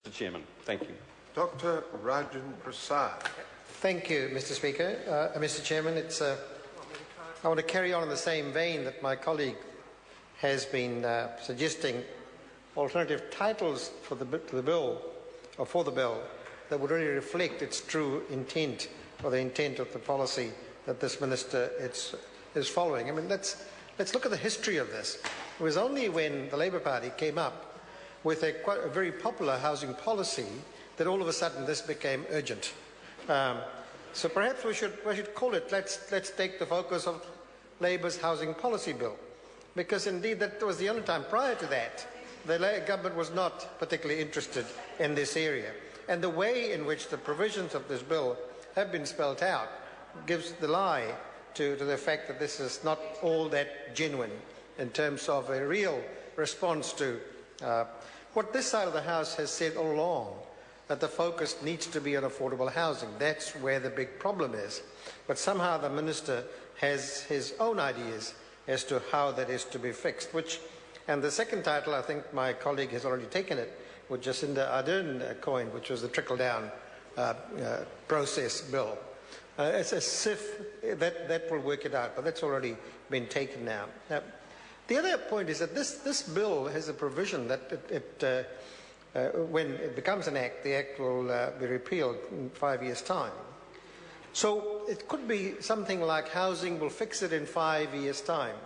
Mr. Chairman. Thank you. Dr. Rajan Prasad. Thank you, Mr. Speaker. Mr. Chairman, I want to carry on in the same vein that my colleague has been suggesting alternative titles for the bill that would really reflect its true intent or the intent of the policy that this minister is following. I mean, let's look at the history of this. It was only when the Labour Party came up with a very popular housing policy that all of a sudden this became urgent. So perhaps we should call it, let's take the focus of Labour's housing policy bill, because indeed that was the only time. Prior to that, the government was not particularly interested in this area. And the way in which the provisions of this bill have been spelt out gives the lie to the fact that this is not all that genuine in terms of a real response to what this side of the House has said all along, that the focus needs to be on affordable housing. That's where the big problem is. But somehow the minister has his own ideas as to how that is to be fixed, and the second title, I think my colleague has already taken it, which Jacinda Ardern coined, which was the trickle-down process bill. It's as if that will work it out, but that's already been taken now. The other point is that this bill has a provision that when it becomes an act, the act will be repealed in 5 years' time. So it could be something like housing will fix it in 5 years' time.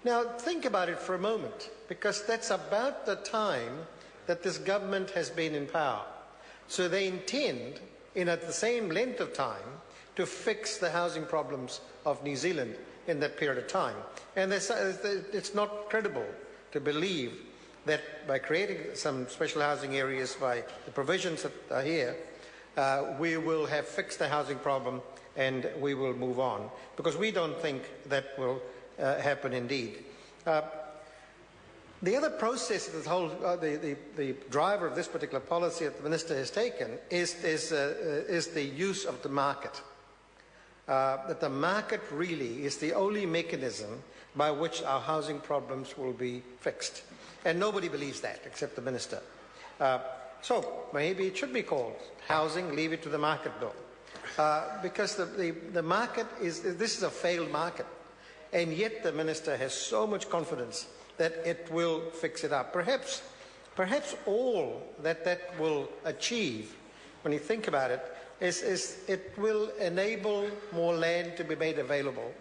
Now think about it for a moment, because that's about the time that this government has been in power. So they intend, at the same length of time, to fix the housing problems of New Zealand in that period of time. And it's not credible to believe that by creating some special housing areas, by the provisions that are here, we will have fixed the housing problem and we will move on, because we don't think that will happen indeed. The other process that the driver of this particular policy that the minister has taken is the use of the market. That the market really is the only mechanism by which our housing problems will be fixed. And nobody believes that except the minister. So maybe it should be called Housing, Leave It to the Market Bill. Because the market this is a failed market. And yet the minister has so much confidence that it will fix it up. Perhaps all that will achieve, when you think about it, is it will enable more land to be made available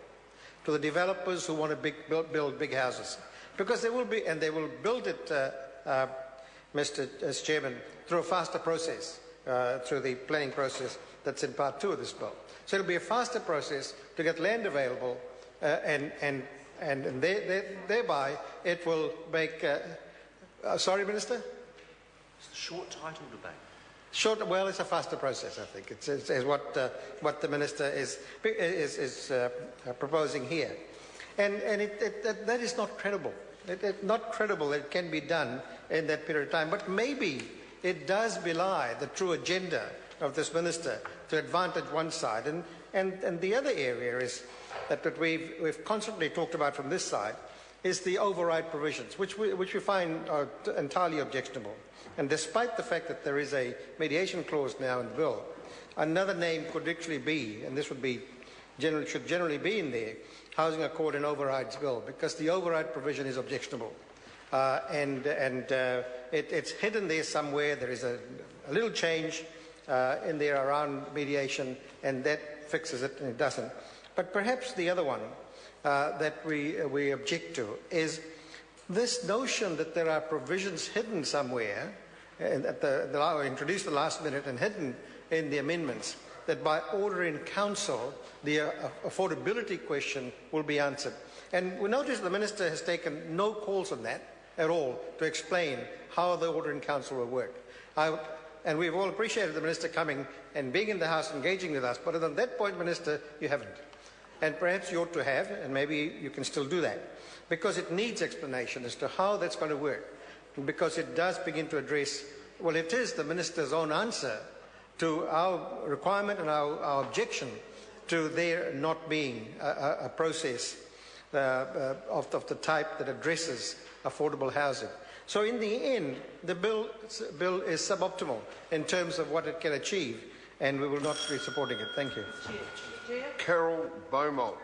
to the developers who want to build big houses. Because they will build it, Mr. Chairman, through a faster process, through the planning process that's in part 2 of this bill. So it'll be a faster process to get land available, and thereby it will make. Sorry, Minister. It's a short title debate. Well, it's a faster process, I think. It's what the minister is proposing here, and that is not credible. It's not credible that it can be done in that period of time. But maybe it does belie the true agenda of this minister to advantage one side, and the other area is that we've constantly talked about from this side is the override provisions, which we find are entirely objectionable. And despite the fact that there is a mediation clause now in the bill, another name could actually be, and this should generally be in there, Housing Accord and Overrides Bill, because the override provision is objectionable. It's hidden there somewhere. There is a little change in there around mediation, and that fixes it, and it doesn't. But perhaps the other one that we object to is this notion that there are provisions hidden somewhere, and introduced at the last minute and hidden in the amendments, that by order in council, the affordability question will be answered. And we notice the minister has taken no calls on that at all to explain how the order in council will work. And we've all appreciated the minister coming and being in the House, engaging with us, but on that point, Minister, you haven't. And perhaps you ought to have, and maybe you can still do that, because it needs explanation as to how that's going to work, and because it does begin to address, well, it is the minister's own answer to our requirement and our objection to there not being a process of the type that addresses affordable housing. So in the end, the bill is suboptimal in terms of what it can achieve, and we will not be supporting it. Thank you. Carol Beaumont.